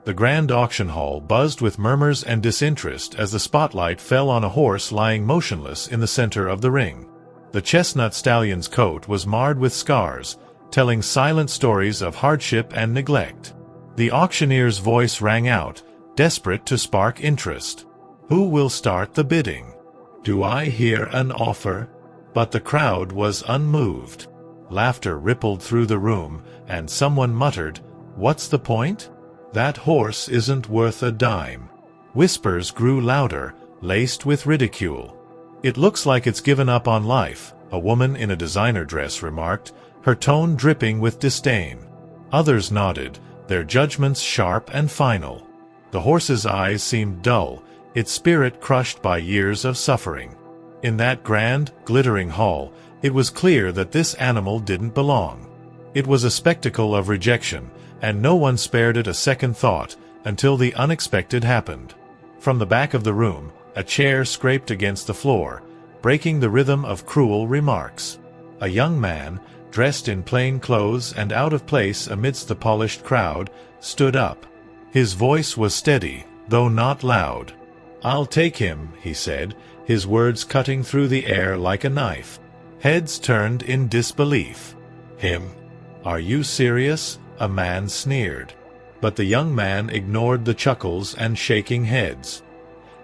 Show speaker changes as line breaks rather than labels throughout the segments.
The grand auction hall buzzed with murmurs and disinterest as the spotlight fell on a horse lying motionless in the center of the ring. The chestnut stallion's coat was marred with scars, telling silent stories of hardship and neglect. The auctioneer's voice rang out, desperate to spark interest. "Who will start the bidding? Do I hear an offer?" But the crowd was unmoved. Laughter rippled through the room, and someone muttered, "What's the point? That horse isn't worth a dime." Whispers grew louder, laced with ridicule. "It looks like it's given up on life," a woman in a designer dress remarked, her tone dripping with disdain. Others nodded, their judgments sharp and final. The horse's eyes seemed dull, its spirit crushed by years of suffering. In that grand, glittering hall, it was clear that this animal didn't belong. It was a spectacle of rejection, and no one spared it a second thought, until the unexpected happened. From the back of the room, a chair scraped against the floor, breaking the rhythm of cruel remarks. A young man, dressed in plain clothes and out of place amidst the polished crowd, stood up. His voice was steady, though not loud. "I'll take him," he said, his words cutting through the air like a knife. Heads turned in disbelief. "Him? Are you serious?" a man sneered. But the young man ignored the chuckles and shaking heads.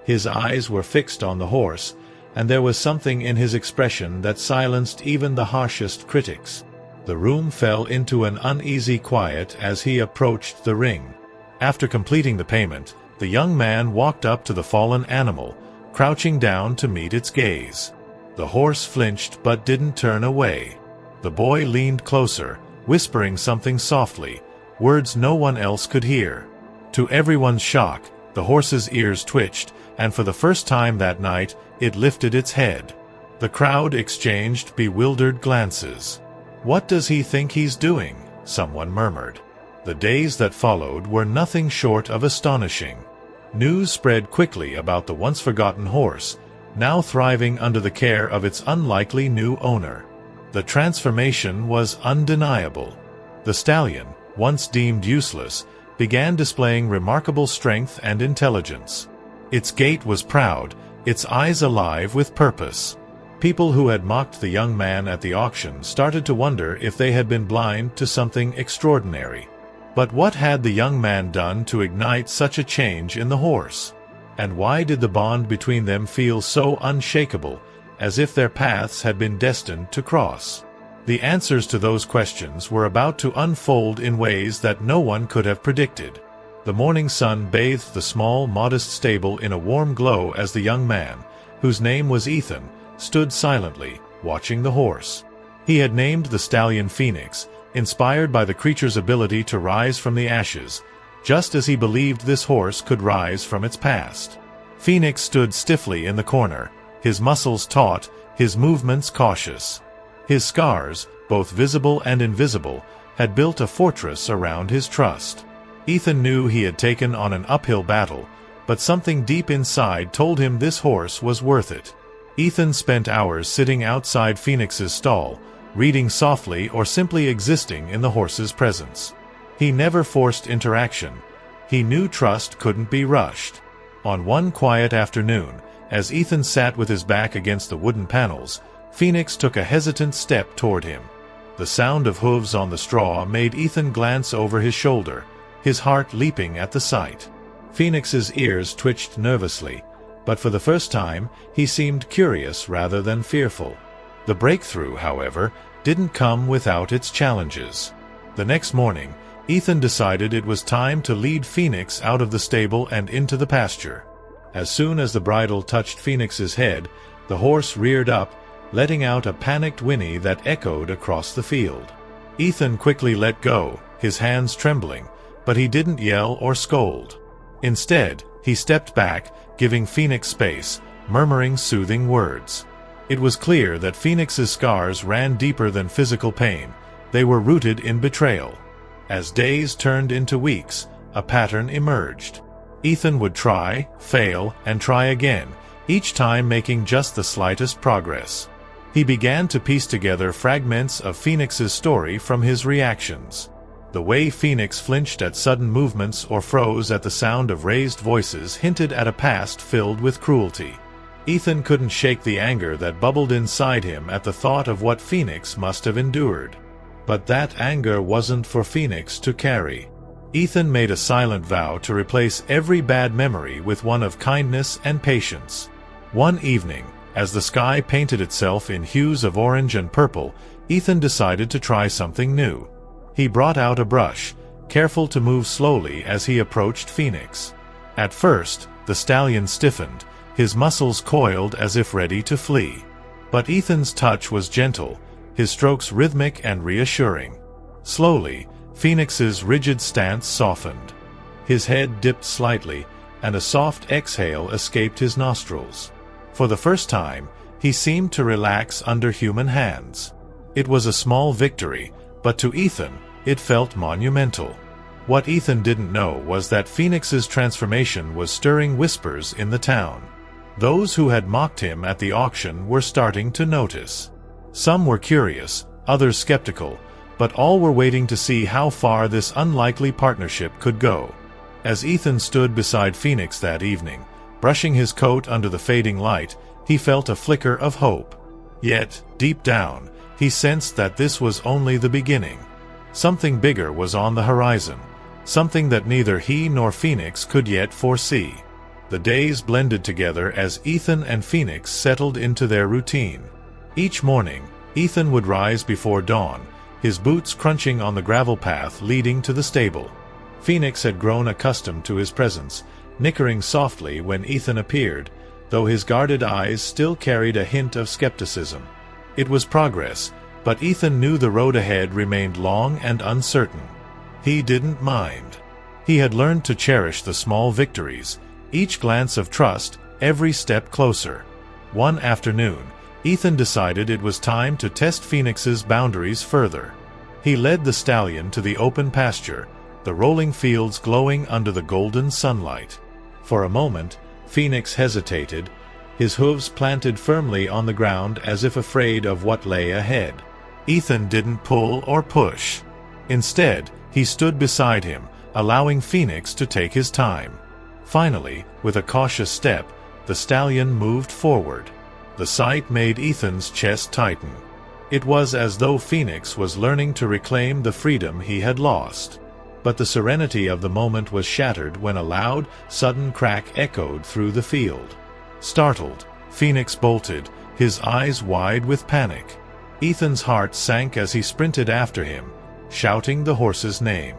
His eyes were fixed on the horse, and there was something in his expression that silenced even the harshest critics. The room fell into an uneasy quiet as he approached the ring. After completing the payment, the young man walked up to the fallen animal, crouching down to meet its gaze. The horse flinched but didn't turn away. The boy leaned closer, whispering something softly, words no one else could hear. To everyone's shock, the horse's ears twitched, and for the first time that night, it lifted its head. The crowd exchanged bewildered glances. "What does he think he's doing?" someone murmured. The days that followed were nothing short of astonishing. News spread quickly about the once-forgotten horse, now thriving under the care of its unlikely new owner. The transformation was undeniable. The stallion, once deemed useless, began displaying remarkable strength and intelligence. Its gait was proud, its eyes alive with purpose. People who had mocked the young man at the auction started to wonder if they had been blind to something extraordinary. But what had the young man done to ignite such a change in the horse? And why did the bond between them feel so unshakable, as if their paths had been destined to cross? The answers to those questions were about to unfold in ways that no one could have predicted. The morning sun bathed the small, modest stable in a warm glow as the young man, whose name was Ethan, stood silently, watching the horse. He had named the stallion Phoenix, inspired by the creature's ability to rise from the ashes, just as he believed this horse could rise from its past. Phoenix stood stiffly in the corner, his muscles taut, his movements cautious. His scars, both visible and invisible, had built a fortress around his trust. Ethan knew he had taken on an uphill battle, but something deep inside told him this horse was worth it. Ethan spent hours sitting outside Phoenix's stall, reading softly or simply existing in the horse's presence. He never forced interaction. He knew trust couldn't be rushed. On one quiet afternoon, as Ethan sat with his back against the wooden panels, Phoenix took a hesitant step toward him. The sound of hooves on the straw made Ethan glance over his shoulder, his heart leaping at the sight. Phoenix's ears twitched nervously, but for the first time, he seemed curious rather than fearful. The breakthrough, however, didn't come without its challenges. The next morning, Ethan decided it was time to lead Phoenix out of the stable and into the pasture. As soon as the bridle touched Phoenix's head, the horse reared up, letting out a panicked whinny that echoed across the field. Ethan quickly let go, his hands trembling, but he didn't yell or scold. Instead, he stepped back, giving Phoenix space, murmuring soothing words. It was clear that Phoenix's scars ran deeper than physical pain. They were rooted in betrayal. As days turned into weeks, a pattern emerged. Ethan would try, fail, and try again, each time making just the slightest progress. He began to piece together fragments of Phoenix's story from his reactions. The way Phoenix flinched at sudden movements or froze at the sound of raised voices hinted at a past filled with cruelty. Ethan couldn't shake the anger that bubbled inside him at the thought of what Phoenix must have endured. But that anger wasn't for Phoenix to carry. Ethan made a silent vow to replace every bad memory with one of kindness and patience. One evening, as the sky painted itself in hues of orange and purple, Ethan decided to try something new. He brought out a brush, careful to move slowly as he approached Phoenix. At first, the stallion stiffened, his muscles coiled as if ready to flee. But Ethan's touch was gentle, his strokes rhythmic and reassuring. Slowly, Phoenix's rigid stance softened. His head dipped slightly, and a soft exhale escaped his nostrils. For the first time, he seemed to relax under human hands. It was a small victory, but to Ethan, it felt monumental. What Ethan didn't know was that Phoenix's transformation was stirring whispers in the town. Those who had mocked him at the auction were starting to notice. Some were curious, others skeptical, but all were waiting to see how far this unlikely partnership could go. As Ethan stood beside Phoenix that evening, brushing his coat under the fading light, he felt a flicker of hope. Yet, deep down, he sensed that this was only the beginning. Something bigger was on the horizon, something that neither he nor Phoenix could yet foresee. The days blended together as Ethan and Phoenix settled into their routine. Each morning, Ethan would rise before dawn, his boots crunching on the gravel path leading to the stable. Phoenix had grown accustomed to his presence, nickering softly when Ethan appeared, though his guarded eyes still carried a hint of skepticism. It was progress, but Ethan knew the road ahead remained long and uncertain. He didn't mind. He had learned to cherish the small victories, each glance of trust, every step closer. One afternoon, Ethan decided it was time to test Phoenix's boundaries further. He led the stallion to the open pasture, the rolling fields glowing under the golden sunlight. For a moment, Phoenix hesitated, his hooves planted firmly on the ground as if afraid of what lay ahead. Ethan didn't pull or push. Instead, he stood beside him, allowing Phoenix to take his time. Finally, with a cautious step, the stallion moved forward. The sight made Ethan's chest tighten. It was as though Phoenix was learning to reclaim the freedom he had lost. But the serenity of the moment was shattered when a loud, sudden crack echoed through the field. Startled, Phoenix bolted, his eyes wide with panic. Ethan's heart sank as he sprinted after him, shouting the horse's name.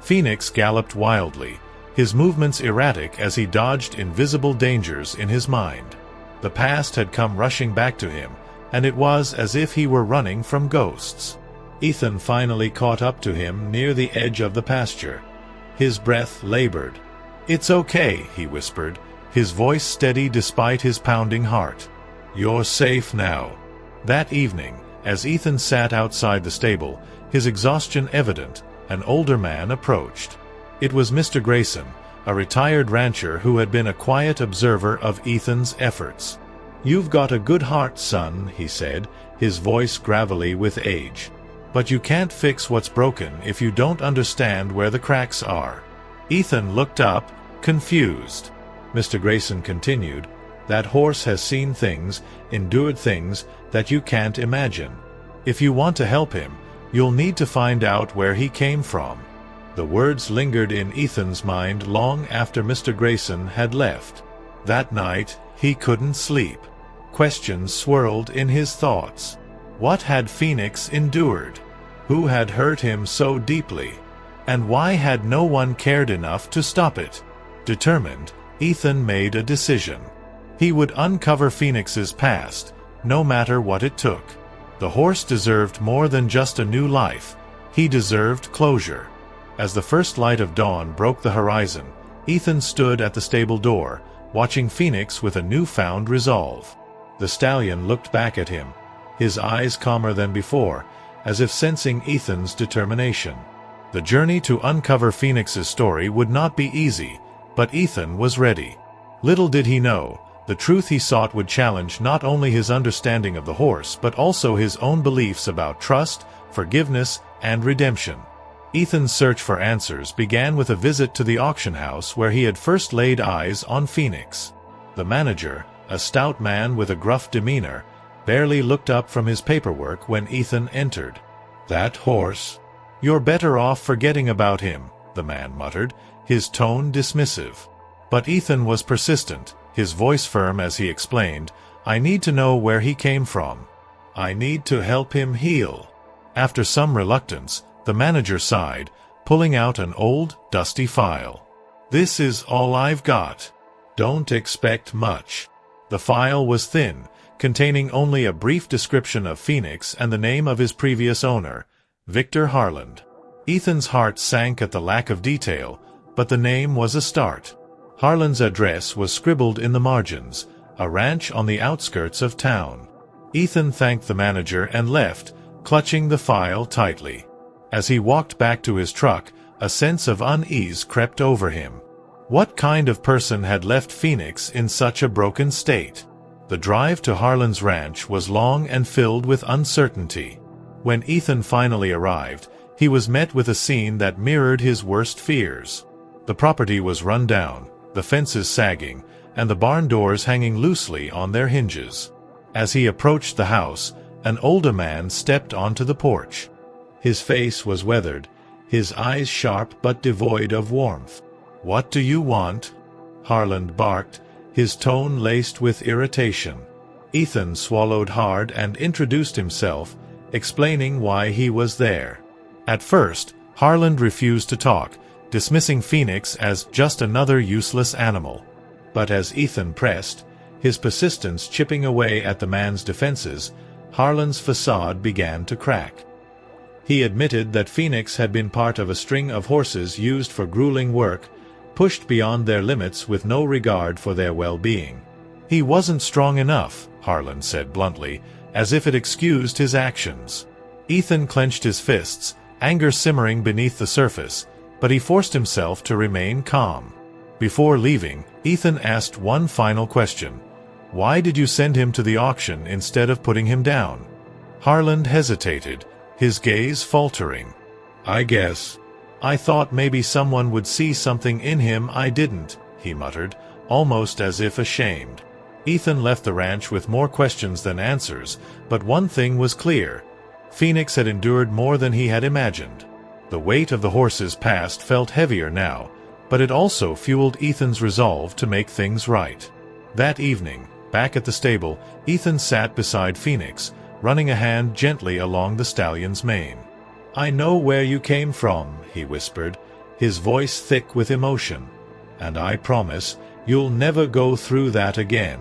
Phoenix galloped wildly, his movements erratic as he dodged invisible dangers in his mind. The past had come rushing back to him, and it was as if he were running from ghosts. Ethan finally caught up to him near the edge of the pasture. His breath labored. "It's okay," he whispered, his voice steady despite his pounding heart. "You're safe now." That evening, as Ethan sat outside the stable, his exhaustion evident, an older man approached. It was Mr. Grayson, a retired rancher who had been a quiet observer of Ethan's efforts. "You've got a good heart, son," he said, his voice gravelly with age. "But you can't fix what's broken if you don't understand where the cracks are." Ethan looked up, confused. Mr. Grayson continued, "That horse has seen things, endured things, that you can't imagine. If you want to help him, you'll need to find out where he came from." The words lingered in Ethan's mind long after Mr. Grayson had left. That night, he couldn't sleep. Questions swirled in his thoughts. What had Phoenix endured? Who had hurt him so deeply? And why had no one cared enough to stop it? Determined, Ethan made a decision. He would uncover Phoenix's past, no matter what it took. The horse deserved more than just a new life. He deserved closure. As the first light of dawn broke the horizon, Ethan stood at the stable door, watching Phoenix with a newfound resolve. The stallion looked back at him, his eyes calmer than before, as if sensing Ethan's determination. The journey to uncover Phoenix's story would not be easy, but Ethan was ready. Little did he know, the truth he sought would challenge not only his understanding of the horse but also his own beliefs about trust, forgiveness, and redemption. Ethan's search for answers began with a visit to the auction house where he had first laid eyes on Phoenix. The manager, a stout man with a gruff demeanor, barely looked up from his paperwork when Ethan entered. "That horse? You're better off forgetting about him," the man muttered, his tone dismissive. But Ethan was persistent, his voice firm as he explained, "I need to know where he came from. I need to help him heal." After some reluctance, the manager sighed, pulling out an old, dusty file. "This is all I've got. Don't expect much." The file was thin, containing only a brief description of Phoenix and the name of his previous owner, Victor Harland. Ethan's heart sank at the lack of detail, but the name was a start. Harland's address was scribbled in the margins, a ranch on the outskirts of town. Ethan thanked the manager and left, clutching the file tightly. As he walked back to his truck, a sense of unease crept over him. What kind of person had left Phoenix in such a broken state? The drive to Harland's ranch was long and filled with uncertainty. When Ethan finally arrived, he was met with a scene that mirrored his worst fears. The property was run down, the fences sagging, and the barn doors hanging loosely on their hinges. As he approached the house, an older man stepped onto the porch. His face was weathered, his eyes sharp but devoid of warmth. "What do you want?" Harland barked, his tone laced with irritation. Ethan swallowed hard and introduced himself, explaining why he was there. At first, Harland refused to talk, dismissing Phoenix as just another useless animal. But as Ethan pressed, his persistence chipping away at the man's defenses, Harland's facade began to crack. He admitted that Phoenix had been part of a string of horses used for grueling work, pushed beyond their limits with no regard for their well-being. He wasn't strong enough, Harland said bluntly, as if it excused his actions. Ethan clenched his fists, anger simmering beneath the surface, but he forced himself to remain calm. Before leaving, Ethan asked one final question. "Why did you send him to the auction instead of putting him down?" Harland hesitated, his gaze faltering. I thought maybe someone would see something in him I didn't," he muttered, almost as if ashamed. Ethan left the ranch with more questions than answers, but one thing was clear. Phoenix had endured more than he had imagined. The weight of the horse's past felt heavier now, but it also fueled Ethan's resolve to make things right. That evening, back at the stable, Ethan sat beside Phoenix, running a hand gently along the stallion's mane. "I know where you came from," he whispered, his voice thick with emotion. "And I promise you'll never go through that again."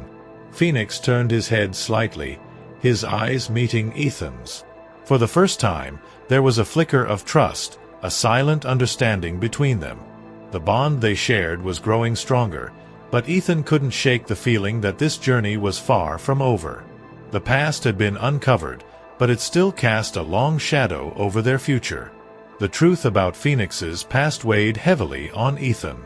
Phoenix turned his head slightly, his eyes meeting Ethan's. For the first time, there was a flicker of trust, a silent understanding between them. The bond they shared was growing stronger, but Ethan couldn't shake the feeling that this journey was far from over. The past had been uncovered, but it still cast a long shadow over their future. The truth about Phoenix's past weighed heavily on Ethan.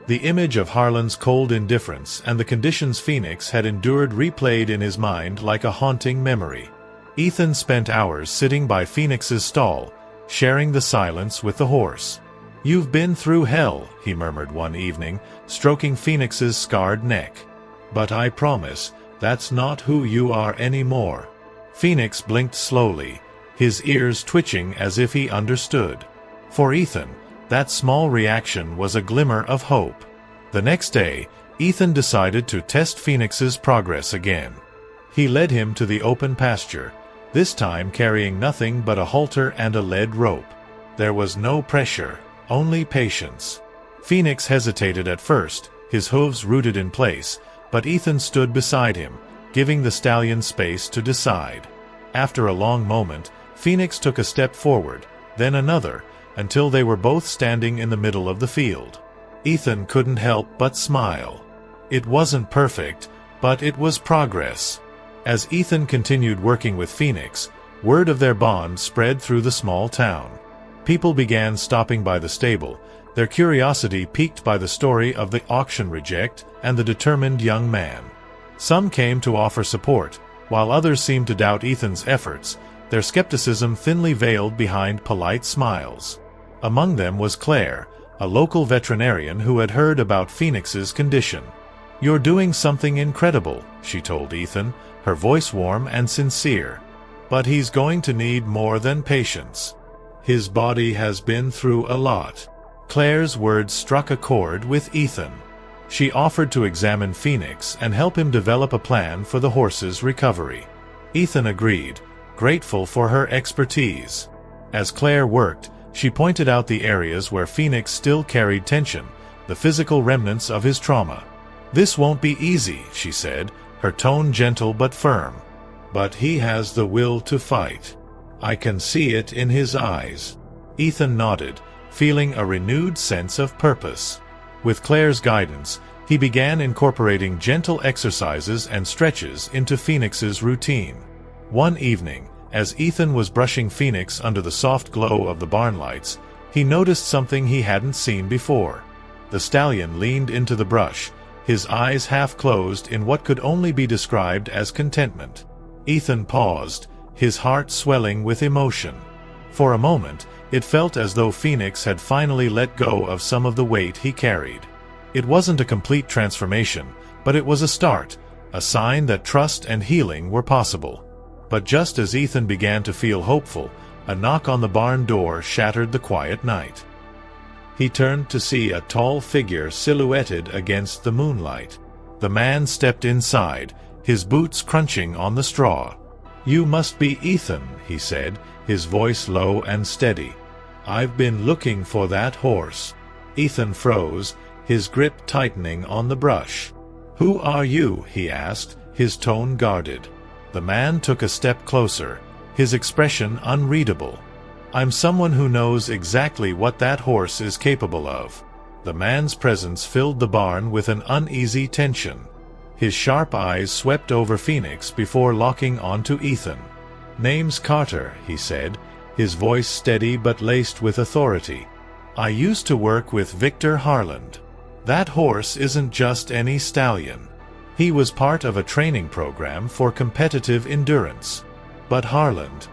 The image of Harland's cold indifference and the conditions Phoenix had endured replayed in his mind like a haunting memory. Ethan spent hours sitting by Phoenix's stall, sharing the silence with the horse. "You've been through hell," he murmured one evening, stroking Phoenix's scarred neck. "But I promise, that's not who you are anymore." Phoenix blinked slowly, his ears twitching as if he understood. For Ethan, that small reaction was a glimmer of hope. The next day, Ethan decided to test Phoenix's progress again. He led him to the open pasture, this time carrying nothing but a halter and a lead rope. There was no pressure, only patience. Phoenix hesitated at first, his hooves rooted in place, but Ethan stood beside him, giving the stallion space to decide. After a long moment, Phoenix took a step forward, then another, until they were both standing in the middle of the field. Ethan couldn't help but smile. It wasn't perfect, but it was progress. As Ethan continued working with Phoenix, word of their bond spread through the small town. People began stopping by the stable, their curiosity piqued by the story of the auction reject and the determined young man. Some came to offer support, while others seemed to doubt Ethan's efforts, their skepticism thinly veiled behind polite smiles. Among them was Claire, a local veterinarian who had heard about Phoenix's condition. "You're doing something incredible," she told Ethan, her voice warm and sincere. "But he's going to need more than patience. His body has been through a lot." Claire's words struck a chord with Ethan. She offered to examine Phoenix and help him develop a plan for the horse's recovery. Ethan agreed, grateful for her expertise. As Claire worked, she pointed out the areas where Phoenix still carried tension, the physical remnants of his trauma. "This won't be easy," she said, her tone gentle but firm. "But he has the will to fight. I can see it in his eyes." Ethan nodded, feeling a renewed sense of purpose. With Claire's guidance, he began incorporating gentle exercises and stretches into Phoenix's routine. One evening, as Ethan was brushing Phoenix under the soft glow of the barn lights, he noticed something he hadn't seen before. The stallion leaned into the brush, his eyes half closed in what could only be described as contentment. Ethan paused, his heart swelling with emotion. For a moment, it felt as though Phoenix had finally let go of some of the weight he carried. It wasn't a complete transformation, but it was a start, a sign that trust and healing were possible. But just as Ethan began to feel hopeful, a knock on the barn door shattered the quiet night. He turned to see a tall figure silhouetted against the moonlight. The man stepped inside, his boots crunching on the straw. "You must be Ethan," he said, his voice low and steady. "I've been looking for that horse." Ethan froze, his grip tightening on the brush. "Who are you?" he asked, his tone guarded. The man took a step closer, his expression unreadable. "I'm someone who knows exactly what that horse is capable of." The man's presence filled the barn with an uneasy tension. His sharp eyes swept over Phoenix before locking onto Ethan. "Name's Carter," he said, his voice steady but laced with authority. "I used to work with Victor Harland. That horse isn't just any stallion. He was part of a training program for competitive endurance. But Harland,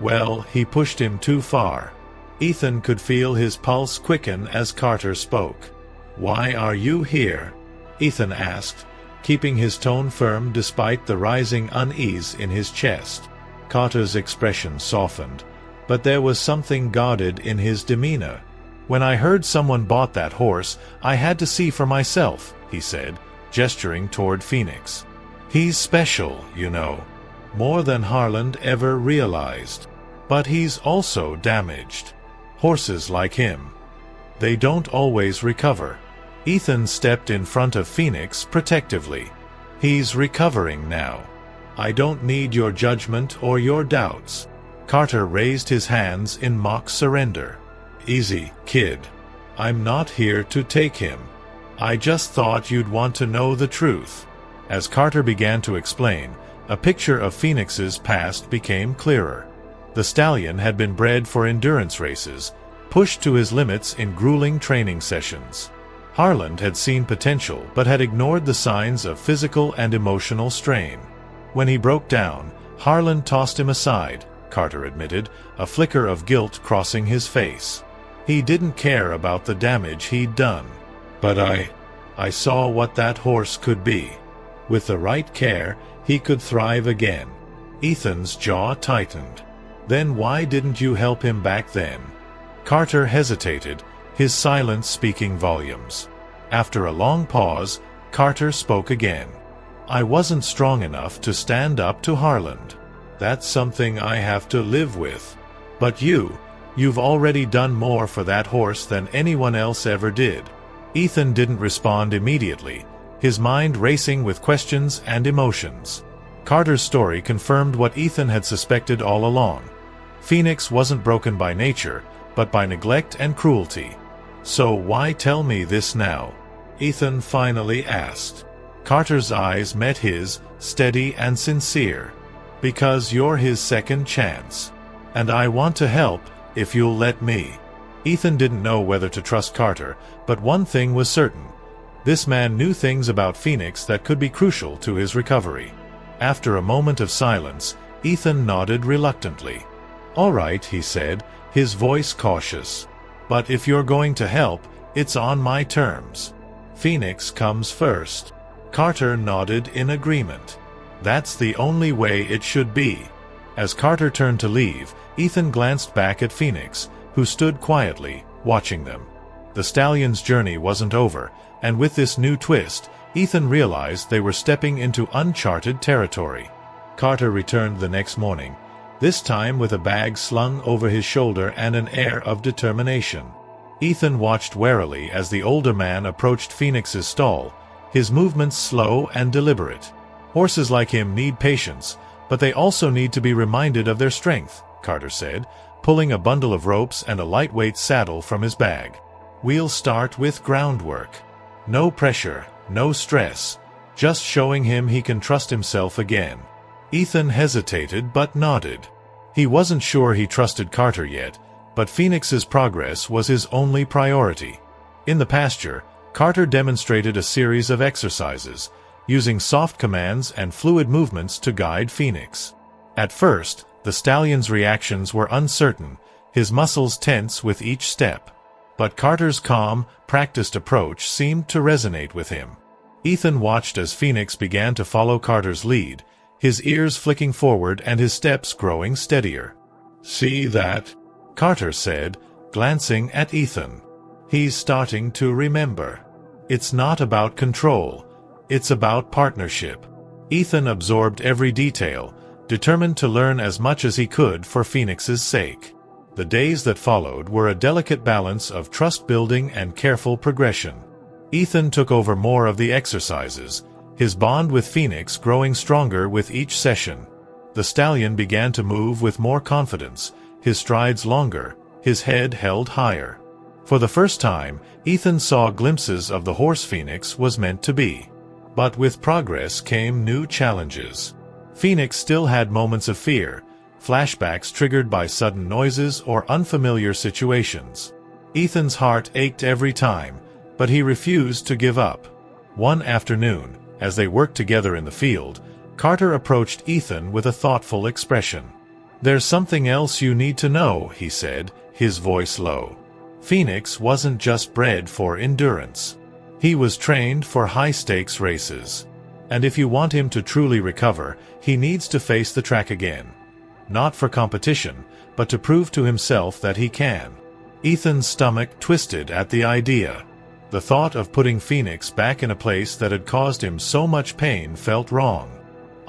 well, he pushed him too far." Ethan could feel his pulse quicken as Carter spoke. "Why are you here?" Ethan asked, keeping his tone firm despite the rising unease in his chest. Carter's expression softened, but there was something guarded in his demeanor. "When I heard someone bought that horse, I had to see for myself," he said, gesturing toward Phoenix. "He's special, you know, more than Harland ever realized. But he's also damaged. Horses like him, they don't always recover." Ethan stepped in front of Phoenix protectively. "He's recovering now. I don't need your judgment or your doubts." Carter raised his hands in mock surrender. "Easy, kid. I'm not here to take him. I just thought you'd want to know the truth." As Carter began to explain, a picture of Phoenix's past became clearer. The stallion had been bred for endurance races, pushed to his limits in grueling training sessions. Harland had seen potential but had ignored the signs of physical and emotional strain. When he broke down, Harland tossed him aside, Carter admitted, a flicker of guilt crossing his face. He didn't care about the damage he'd done. "But I saw what that horse could be. With the right care, he could thrive again." Ethan's jaw tightened. "Then why didn't you help him back then?" Carter hesitated, his silence speaking volumes. After a long pause, Carter spoke again. "I wasn't strong enough to stand up to Harland. That's something I have to live with. But you've already done more for that horse than anyone else ever did." Ethan didn't respond immediately, his mind racing with questions and emotions. Carter's story confirmed what Ethan had suspected all along. Phoenix wasn't broken by nature, but by neglect and cruelty. "So why tell me this now?" Ethan finally asked. Carter's eyes met his, steady and sincere. "Because you're his second chance. And I want to help, if you'll let me." Ethan didn't know whether to trust Carter, but one thing was certain. This man knew things about Phoenix that could be crucial to his recovery. After a moment of silence, Ethan nodded reluctantly. "All right," he said, his voice cautious. But if you're going to help, it's on my terms. Phoenix comes first. Carter nodded in agreement. That's the only way it should be. As Carter turned to leave, Ethan glanced back at Phoenix, who stood quietly, watching them. The stallion's journey wasn't over, and with this new twist, Ethan realized they were stepping into uncharted territory. Carter returned the next morning, this time with a bag slung over his shoulder and an air of determination. Ethan watched warily as the older man approached Phoenix's stall, his movements slow and deliberate. Horses like him need patience, but they also need to be reminded of their strength, Carter said, pulling a bundle of ropes and a lightweight saddle from his bag. We'll start with groundwork. No pressure, no stress, just showing him he can trust himself again. Ethan hesitated but nodded. He wasn't sure he trusted Carter yet, but Phoenix's progress was his only priority. In the pasture, Carter demonstrated a series of exercises, using soft commands and fluid movements to guide Phoenix. At first, the stallion's reactions were uncertain, his muscles tense with each step. But Carter's calm, practiced approach seemed to resonate with him. Ethan watched as Phoenix began to follow Carter's lead, his ears flicking forward and his steps growing steadier. "See that?" Carter said, glancing at Ethan. "He's starting to remember. It's not about control, it's about partnership." Ethan absorbed every detail, determined to learn as much as he could for Phoenix's sake. The days that followed were a delicate balance of trust-building and careful progression. Ethan took over more of the exercises, his bond with Phoenix growing stronger with each session. The stallion began to move with more confidence, his strides longer, his head held higher. For the first time, Ethan saw glimpses of the horse Phoenix was meant to be. But with progress came new challenges. Phoenix still had moments of fear, flashbacks triggered by sudden noises or unfamiliar situations. Ethan's heart ached every time, but he refused to give up. One afternoon, as they worked together in the field, Carter approached Ethan with a thoughtful expression. "There's something else you need to know," he said, his voice low. "Phoenix wasn't just bred for endurance. He was trained for high-stakes races. And if you want him to truly recover, he needs to face the track again. Not for competition, but to prove to himself that he can." Ethan's stomach twisted at the idea. The thought of putting Phoenix back in a place that had caused him so much pain felt wrong.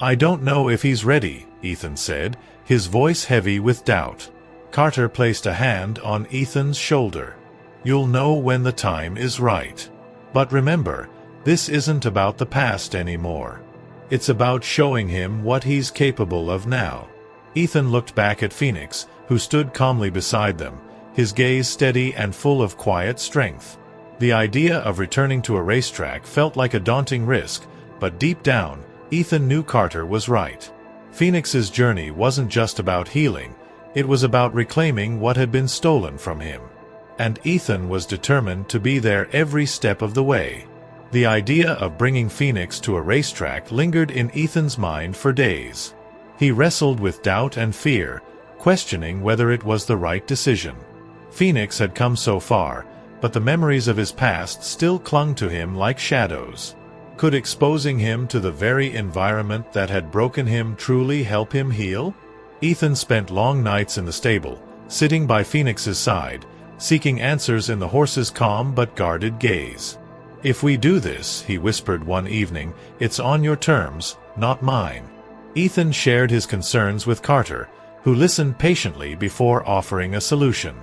"I don't know if he's ready," Ethan said, his voice heavy with doubt. Carter placed a hand on Ethan's shoulder. "You'll know when the time is right. But remember, this isn't about the past anymore. It's about showing him what he's capable of now." Ethan looked back at Phoenix, who stood calmly beside them, his gaze steady and full of quiet strength. The idea of returning to a racetrack felt like a daunting risk, but deep down, Ethan knew Carter was right. Phoenix's journey wasn't just about healing, it was about reclaiming what had been stolen from him. And Ethan was determined to be there every step of the way. The idea of bringing Phoenix to a racetrack lingered in Ethan's mind for days. He wrestled with doubt and fear, questioning whether it was the right decision. Phoenix had come so far, but the memories of his past still clung to him like shadows. Could exposing him to the very environment that had broken him truly help him heal? Ethan spent long nights in the stable, sitting by Phoenix's side, seeking answers in the horse's calm but guarded gaze. "If we do this," he whispered one evening, "it's on your terms, not mine." Ethan shared his concerns with Carter, who listened patiently before offering a solution.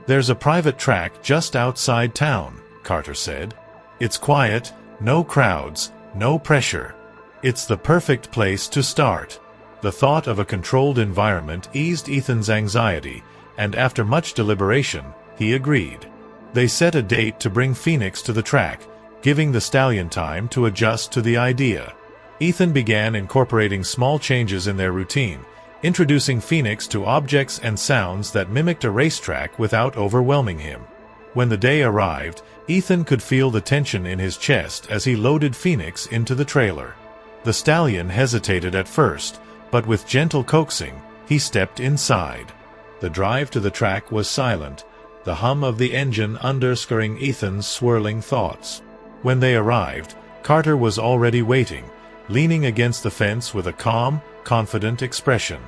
"There's a private track just outside town," Carter said. "It's quiet, no crowds, no pressure. It's the perfect place to start." The thought of a controlled environment eased Ethan's anxiety, and after much deliberation, he agreed. They set a date to bring Phoenix to the track, giving the stallion time to adjust to the idea. Ethan began incorporating small changes in their routine, introducing Phoenix to objects and sounds that mimicked a racetrack without overwhelming him. When the day arrived, Ethan could feel the tension in his chest as he loaded Phoenix into the trailer. The stallion hesitated at first, but with gentle coaxing, he stepped inside. The drive to the track was silent, the hum of the engine underscoring Ethan's swirling thoughts. When they arrived, Carter was already waiting, leaning against the fence with a calm, confident expression.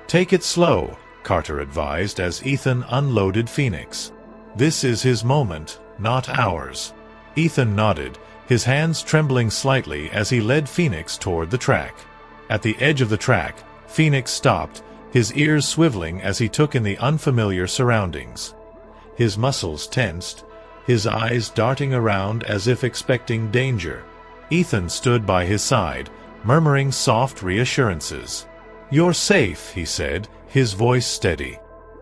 "Take it slow," Carter advised as Ethan unloaded Phoenix. "This is his moment, not ours." Ethan nodded, his hands trembling slightly as he led Phoenix toward the track. At the edge of the track, Phoenix stopped, his ears swiveling as he took in the unfamiliar surroundings. His muscles tensed, his eyes darting around as if expecting danger. Ethan stood by his side, murmuring soft reassurances. "You're safe," he said, his voice steady.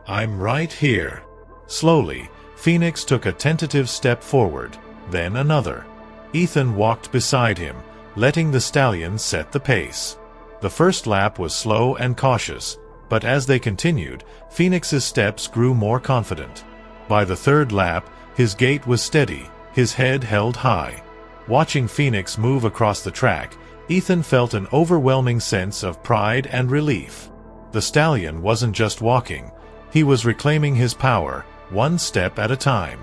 "I'm right here." Slowly, Phoenix took a tentative step forward, then another. Ethan walked beside him, letting the stallion set the pace. The first lap was slow and cautious, but as they continued, Phoenix's steps grew more confident. By the third lap, his gait was steady, his head held high. Watching Phoenix move across the track, Ethan felt an overwhelming sense of pride and relief. The stallion wasn't just walking, he was reclaiming his power, one step at a time.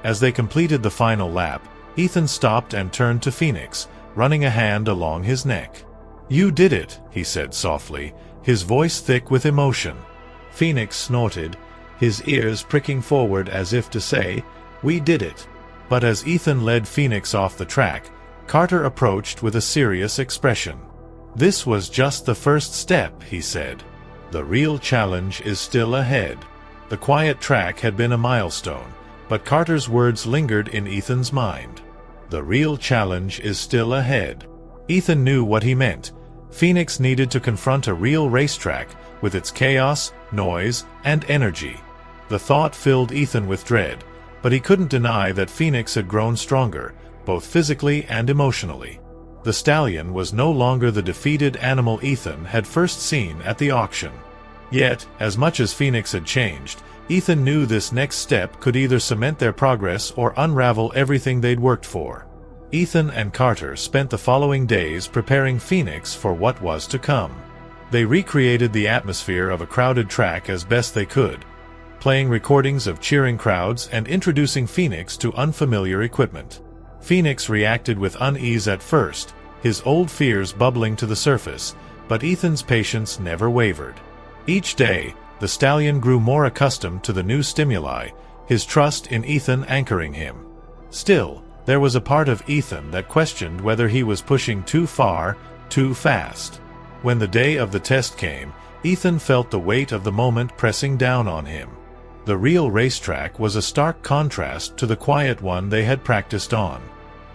As they completed the final lap, Ethan stopped and turned to Phoenix, running a hand along his neck. "You did it," he said softly, his voice thick with emotion. Phoenix snorted, his ears pricking forward as if to say, "We did it." But as Ethan led Phoenix off the track, Carter approached with a serious expression. "This was just the first step," he said. "The real challenge is still ahead." The quiet track had been a milestone, but Carter's words lingered in Ethan's mind. The real challenge is still ahead. Ethan knew what he meant. Phoenix needed to confront a real racetrack with its chaos, noise, and energy. The thought filled Ethan with dread, but he couldn't deny that Phoenix had grown stronger, both physically and emotionally. The stallion was no longer the defeated animal Ethan had first seen at the auction. Yet, as much as Phoenix had changed, Ethan knew this next step could either cement their progress or unravel everything they'd worked for. Ethan and Carter spent the following days preparing Phoenix for what was to come. They recreated the atmosphere of a crowded track as best they could, playing recordings of cheering crowds and introducing Phoenix to unfamiliar equipment. Phoenix reacted with unease at first, his old fears bubbling to the surface, but Ethan's patience never wavered. Each day, the stallion grew more accustomed to the new stimuli, his trust in Ethan anchoring him. Still, there was a part of Ethan that questioned whether he was pushing too far, too fast. When the day of the test came, Ethan felt the weight of the moment pressing down on him. The real racetrack was a stark contrast to the quiet one they had practiced on.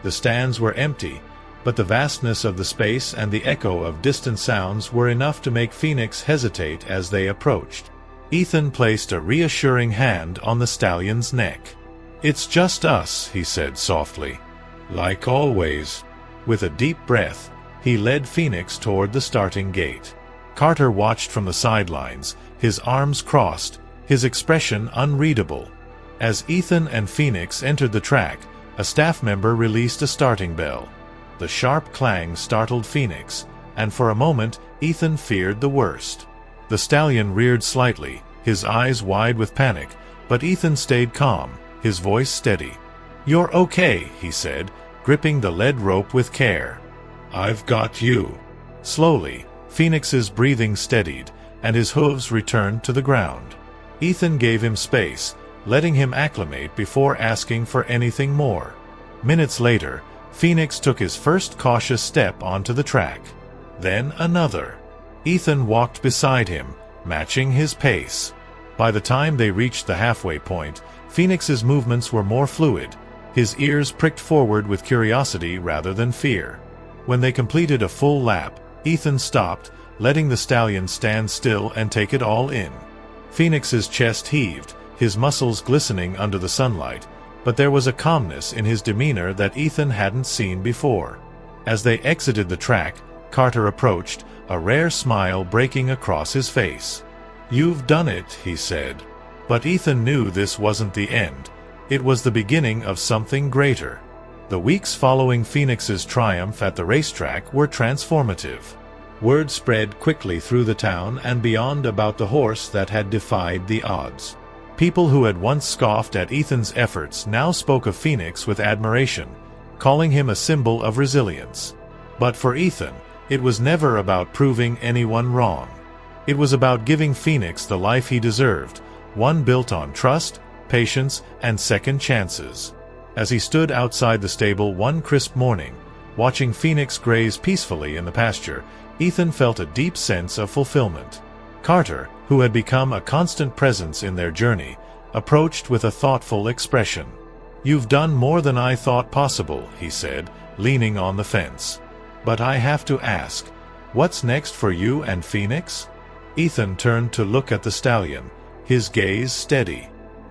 The stands were empty, but the vastness of the space and the echo of distant sounds were enough to make Phoenix hesitate as they approached. Ethan placed a reassuring hand on the stallion's neck. "It's just us," he said softly. "Like always." With a deep breath, he led Phoenix toward the starting gate. Carter watched from the sidelines, his arms crossed, his expression unreadable. As Ethan and Phoenix entered the track, a staff member released a starting bell. The sharp clang startled Phoenix, and for a moment Ethan feared the worst. The stallion reared slightly, his eyes wide with panic, but Ethan stayed calm, his voice steady. "You're okay," he said, gripping the lead rope with care. "I've got you." Slowly, Phoenix's breathing steadied, and his hooves returned to the ground. Ethan gave him space, letting him acclimate before asking for anything more. Minutes later, Phoenix took his first cautious step onto the track. Then another. Ethan walked beside him, matching his pace. By the time they reached the halfway point, Phoenix's movements were more fluid, his ears pricked forward with curiosity rather than fear. When they completed a full lap, Ethan stopped, letting the stallion stand still and take it all in. Phoenix's chest heaved, his muscles glistening under the sunlight, but there was a calmness in his demeanor that Ethan hadn't seen before. As they exited the track, Carter approached, a rare smile breaking across his face. "You've done it," he said. But Ethan knew this wasn't the end. It was the beginning of something greater. The weeks following Phoenix's triumph at the racetrack were transformative. Word spread quickly through the town and beyond about the horse that had defied the odds. People who had once scoffed at Ethan's efforts now spoke of Phoenix with admiration, calling him a symbol of resilience. But for Ethan, it was never about proving anyone wrong. It was about giving Phoenix the life he deserved, one built on trust, patience, and second chances. As he stood outside the stable one crisp morning, watching Phoenix graze peacefully in the pasture, Ethan felt a deep sense of fulfillment. Carter, who had become a constant presence in their journey, approached with a thoughtful expression. "You've done more than I thought possible," he said, leaning on the fence. "But I have to ask, what's next for you and Phoenix?" Ethan turned to look at the stallion, his gaze steady.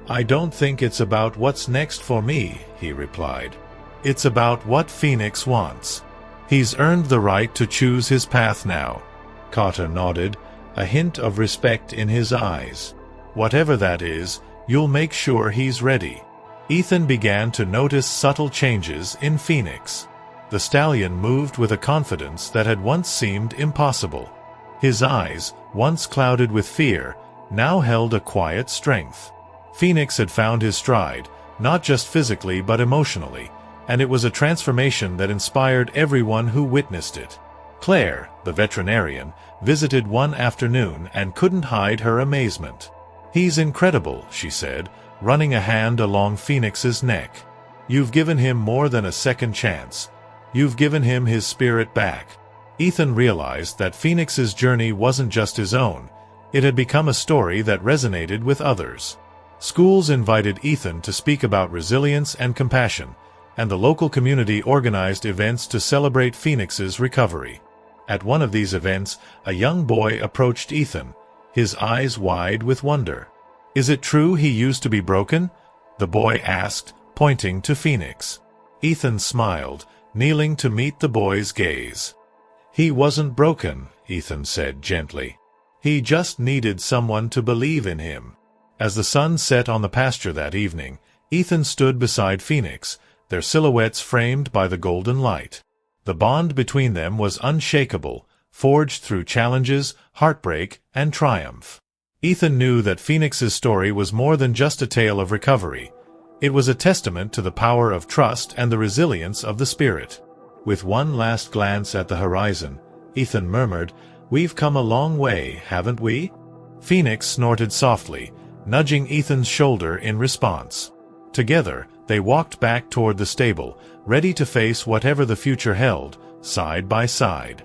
"I don't think it's about what's next for me," he replied. "It's about what Phoenix wants. He's earned the right to choose his path now." Carter nodded, a hint of respect in his eyes. "Whatever that is, you'll make sure he's ready." Ethan began to notice subtle changes in Phoenix. The stallion moved with a confidence that had once seemed impossible. His eyes, once clouded with fear, now held a quiet strength. Phoenix had found his stride, not just physically but emotionally, and it was a transformation that inspired everyone who witnessed it. Claire, the veterinarian, visited one afternoon and couldn't hide her amazement. "He's incredible," she said, running a hand along Phoenix's neck. "You've given him more than a second chance. You've given him his spirit back." Ethan realized that Phoenix's journey wasn't just his own. It had become a story that resonated with others. Schools invited Ethan to speak about resilience and compassion, and the local community organized events to celebrate Phoenix's recovery. At one of these events, a young boy approached Ethan, his eyes wide with wonder. "Is it true he used to be broken?" the boy asked, pointing to Phoenix. Ethan smiled, kneeling to meet the boy's gaze. "He wasn't broken," Ethan said gently. "He just needed someone to believe in him." As the sun set on the pasture that evening, Ethan stood beside Phoenix, their silhouettes framed by the golden light. The bond between them was unshakable, forged through challenges, heartbreak, and triumph. Ethan knew that Phoenix's story was more than just a tale of recovery. It was a testament to the power of trust and the resilience of the spirit. With one last glance at the horizon, Ethan murmured, "We've come a long way, haven't we?" Phoenix snorted softly, nudging Ethan's shoulder in response. Together, they walked back toward the stable, ready to face whatever the future held, side by side.